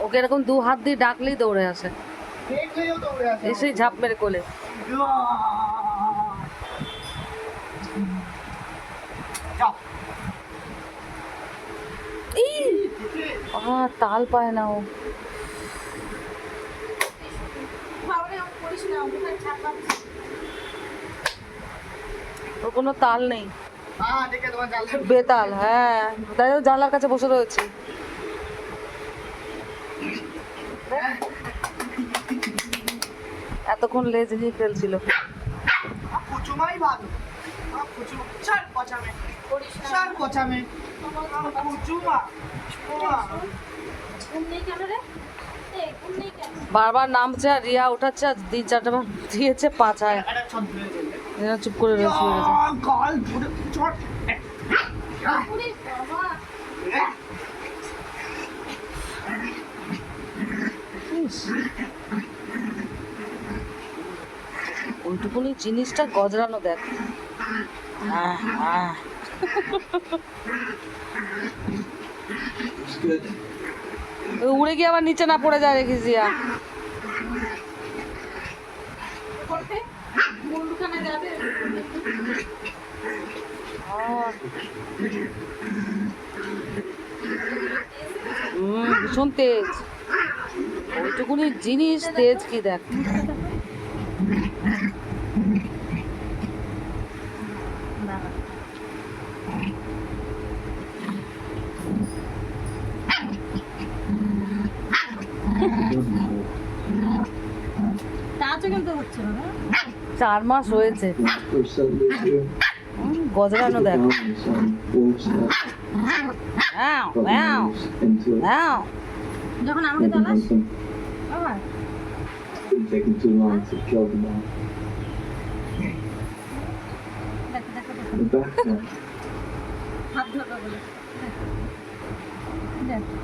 ওকে এরকম দু হাত দিয়ে ডাকলেই দৌড়ে আসে, এসেই ঝাঁপ মেরে কোলে। তাল পায় না ও। ওর কোনো তাল নেই, বেতাল। হ্যাঁ, তাই জানলার কাছে বসে রয়েছে। এতক্ষণ লেজ নিয়ে খেলছিল। বারবার নামছে আর রিয়া উঠাচ্ছে, আর 3-4 বার দিয়েছে পাছায়। চুপ করে রয়েছে। ওইটুকুনি জিনিসটা গজরানো দেখ। উড়ে গিয়ে আবার নিচে না পড়ে যায় রেখেছি। ভীষণ তেজ, ওইটুকুনি জিনিস তেজ কি দেখ। হচ্ছে না, 4 মাস হয়েছে। গজরানো দেখ। যখন আমাকে চালাস হাত ধরবে বলে দেখো